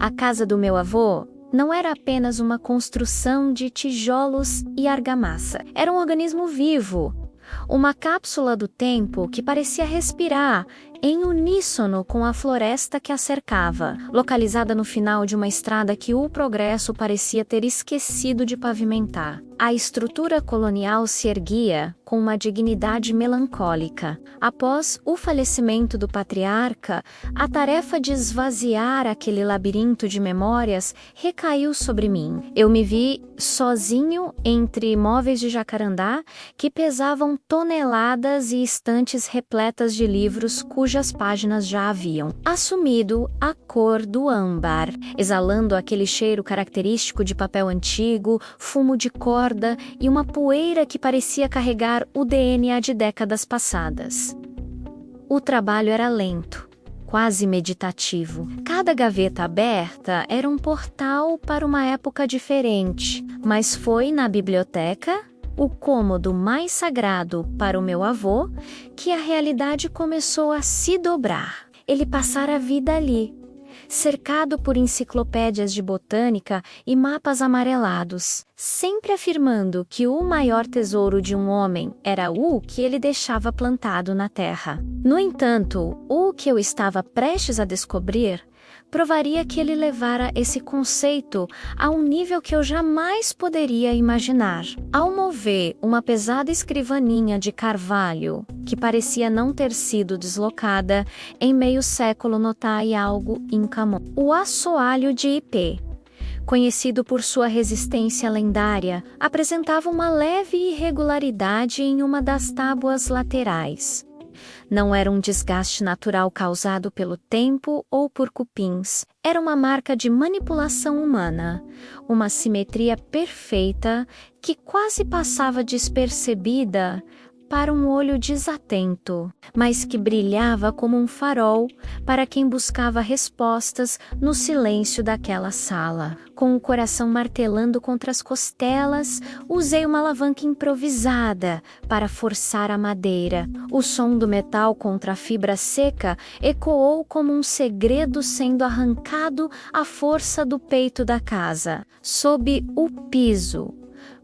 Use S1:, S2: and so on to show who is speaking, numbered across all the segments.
S1: A casa do meu avô não era apenas uma construção de tijolos e argamassa. Era um organismo vivo, uma cápsula do tempo que parecia respirar em uníssono com a floresta que a cercava, localizada no final de uma estrada que o progresso parecia ter esquecido de pavimentar. A estrutura colonial se erguia com uma dignidade melancólica. Após o falecimento do patriarca, a tarefa de esvaziar aquele labirinto de memórias recaiu sobre mim. Eu me vi sozinho entre móveis de jacarandá que pesavam toneladas e estantes repletas de livros cujas páginas já haviam assumido a cor do âmbar, exalando aquele cheiro característico de papel antigo, fumo de corda e uma poeira que parecia carregar o DNA de décadas passadas. O trabalho era lento, quase meditativo. Cada gaveta aberta era um portal para uma época diferente, mas foi na biblioteca, o cômodo mais sagrado para o meu avô, que a realidade começou a se dobrar. Ele passara a vida ali, cercado por enciclopédias de botânica e mapas amarelados, sempre afirmando que o maior tesouro de um homem era o que ele deixava plantado na terra. No entanto, o que eu estava prestes a descobrir provaria que ele levara esse conceito a um nível que eu jamais poderia imaginar. Ao mover uma pesada escrivaninha de carvalho, que parecia não ter sido deslocada, em meio século notai algo incomum. O assoalho de ipê, conhecido por sua resistência lendária, apresentava uma leve irregularidade em uma das tábuas laterais. Não era um desgaste natural causado pelo tempo ou por cupins. Era uma marca de manipulação humana, uma simetria perfeita que quase passava despercebida para um olho desatento, mas que brilhava como um farol para quem buscava respostas no silêncio daquela sala. Com o coração martelando contra as costelas, usei uma alavanca improvisada para forçar a madeira. O som do metal contra a fibra seca ecoou como um segredo sendo arrancado à força do peito da casa. Sob o piso,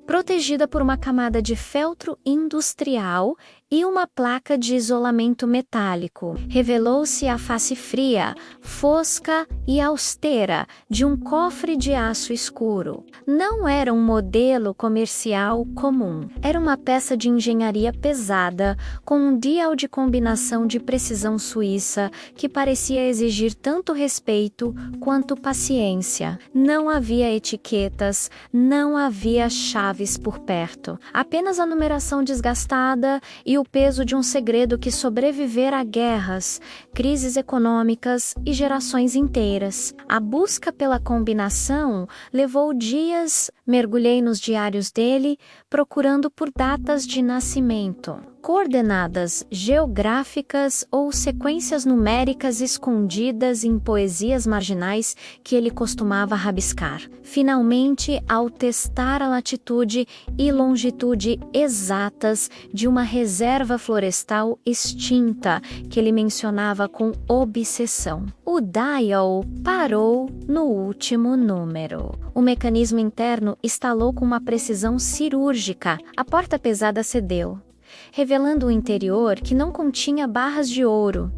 S1: protegida por uma camada de feltro industrial e uma placa de isolamento metálico, revelou-se a face fria, fosca e austera de um cofre de aço escuro. Não era um modelo comercial comum. Era uma peça de engenharia pesada, com um dial de combinação de precisão suíça que parecia exigir tanto respeito quanto paciência. Não havia etiquetas, não havia chaves por perto. Apenas a numeração desgastada e o peso de um segredo que sobrevivera a guerras, crises econômicas e gerações inteiras. A busca pela combinação levou dias. Mergulhei nos diários dele, procurando por datas de nascimento, coordenadas geográficas ou sequências numéricas escondidas em poesias marginais que ele costumava rabiscar. Finalmente, ao testar a latitude e longitude exatas de uma reserva florestal extinta que ele mencionava com obsessão, o dial parou no último número. O mecanismo interno instalou com uma precisão cirúrgica. A porta pesada cedeu, revelando o interior que não continha barras de ouro,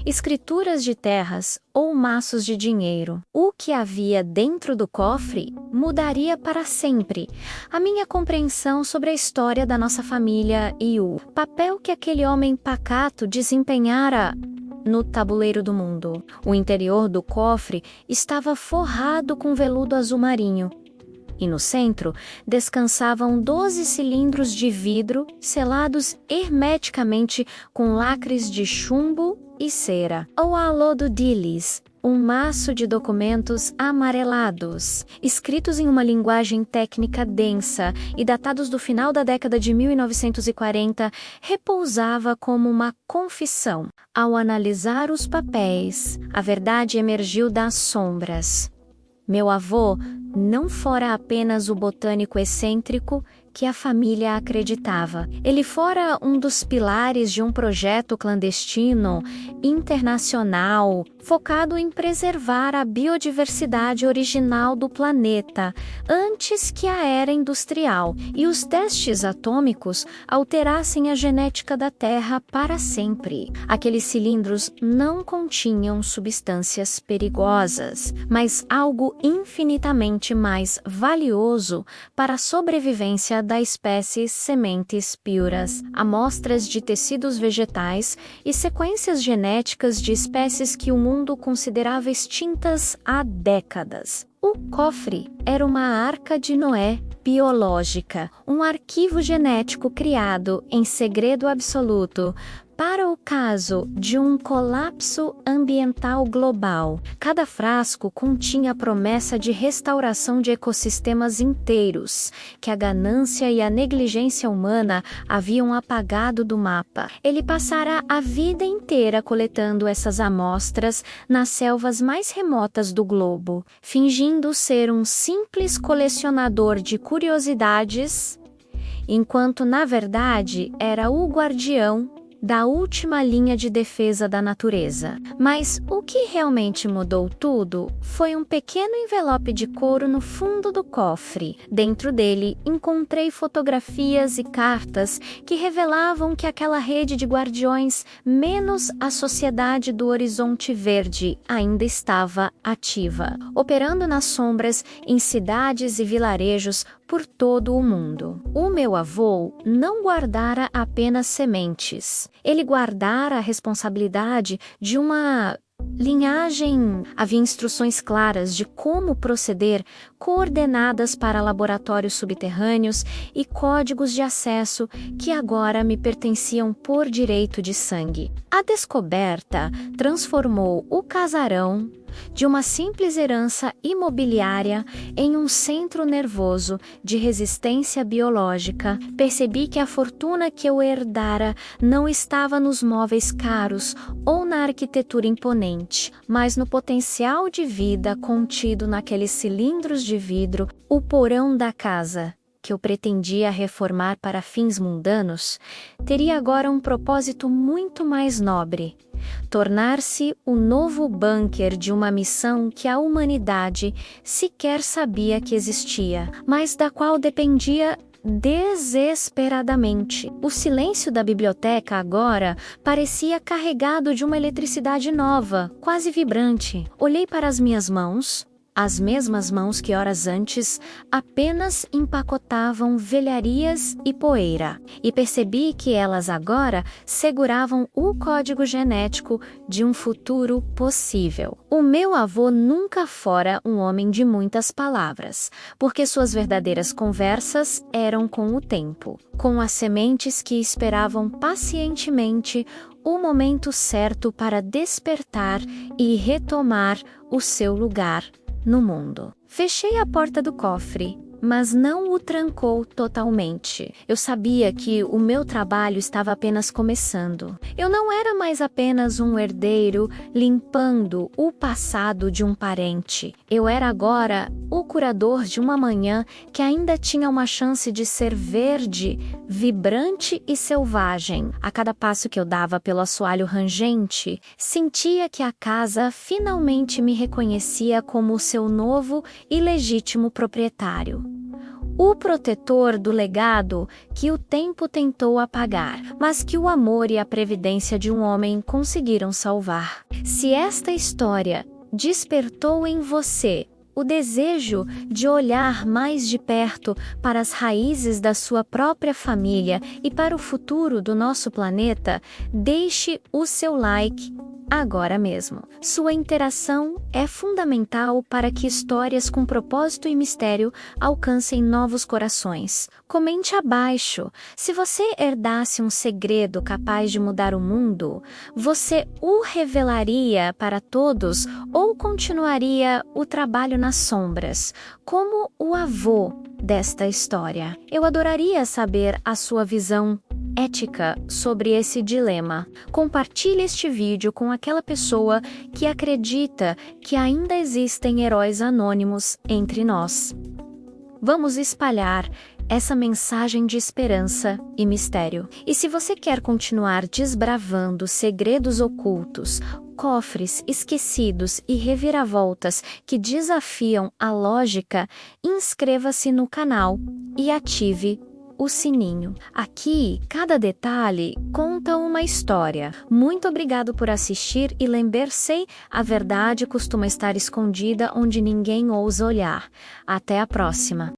S1: escrituras de terras ou maços de dinheiro. O que havia dentro do cofre mudaria para sempre a minha compreensão sobre a história da nossa família e o papel que aquele homem pacato desempenhara no tabuleiro do mundo. O interior do cofre estava forrado com veludo azul marinho, e no centro descansavam 12 cilindros de vidro selados hermeticamente com lacres de chumbo e cera. O alodo dilis, um maço de documentos amarelados, escritos em uma linguagem técnica densa e datados do final da década de 1940, repousava como uma confissão. Ao analisar os papéis, a verdade emergiu das sombras. Meu avô não fora apenas o botânico excêntrico que a família acreditava. Ele fora um dos pilares de um projeto clandestino, internacional, focado em preservar a biodiversidade original do planeta antes que a era industrial e os testes atômicos alterassem a genética da Terra para sempre. Aqueles cilindros não continham substâncias perigosas, mas algo infinitamente mais valioso para a sobrevivência da espécie sementes puras, amostras de tecidos vegetais e sequências genéticas de espécies que o mundo considerava extintas há décadas. O cofre era uma arca de Noé biológica, um arquivo genético criado em segredo absoluto para o caso de um colapso ambiental global. Cada frasco continha a promessa de restauração de ecossistemas inteiros, que a ganância e a negligência humana haviam apagado do mapa. Ele passara a vida inteira coletando essas amostras nas selvas mais remotas do globo, fingindo ser um simples colecionador de curiosidades, enquanto na verdade era o guardião da última linha de defesa da natureza. Mas o que realmente mudou tudo foi um pequeno envelope de couro no fundo do cofre. Dentro dele, encontrei fotografias e cartas que revelavam que aquela rede de guardiões, menos a Sociedade do Horizonte Verde, ainda estava ativa, operando nas sombras em cidades e vilarejos por todo o mundo. O meu avô não guardara apenas sementes. Ele guardara a responsabilidade de uma linhagem. Havia instruções claras de como proceder, coordenadas para laboratórios subterrâneos e códigos de acesso que agora me pertenciam por direito de sangue. A descoberta transformou o casarão de uma simples herança imobiliária em um centro nervoso de resistência biológica. Percebi que a fortuna que eu herdara não estava nos móveis caros ou na arquitetura imponente, mas no potencial de vida contido naqueles cilindros de vidro. O porão da casa, que eu pretendia reformar para fins mundanos, teria agora um propósito muito mais nobre: tornar-se o novo bunker de uma missão que a humanidade sequer sabia que existia, mas da qual dependia desesperadamente. O silêncio da biblioteca agora parecia carregado de uma eletricidade nova, quase vibrante. Olhei para as minhas mãos, as mesmas mãos que horas antes apenas empacotavam velharias e poeira, e percebi que elas agora seguravam o código genético de um futuro possível. O meu avô nunca fora um homem de muitas palavras, porque suas verdadeiras conversas eram com o tempo, com as sementes que esperavam pacientemente o momento certo para despertar e retomar o seu lugar no mundo. Fechei a porta do cofre, mas não o trancou totalmente. Eu sabia que o meu trabalho estava apenas começando. Eu não era mais apenas um herdeiro limpando o passado de um parente. Eu era agora o curador de uma manhã que ainda tinha uma chance de ser verde, vibrante e selvagem. A cada passo que eu dava pelo assoalho rangente, sentia que a casa finalmente me reconhecia como seu novo e legítimo proprietário. O protetor do legado que o tempo tentou apagar, mas que o amor e a previdência de um homem conseguiram salvar. Se esta história despertou em você o desejo de olhar mais de perto para as raízes da sua própria família e para o futuro do nosso planeta, deixe o seu like agora mesmo. Sua interação é fundamental para que histórias com propósito e mistério alcancem novos corações. Comente abaixo. Se você herdasse um segredo capaz de mudar o mundo, você o revelaria para todos ou continuaria o trabalho nas sombras, como o avô desta história? Eu adoraria saber a sua visão ética sobre esse dilema. Compartilhe este vídeo com aquela pessoa que acredita que ainda existem heróis anônimos entre nós. Vamos espalhar essa mensagem de esperança e mistério. E se você quer continuar desbravando segredos ocultos, cofres esquecidos e reviravoltas que desafiam a lógica, inscreva-se no canal e ative o sininho. Aqui, cada detalhe conta uma história. Muito obrigado por assistir e lembre-se, a verdade costuma estar escondida onde ninguém ousa olhar. Até a próxima.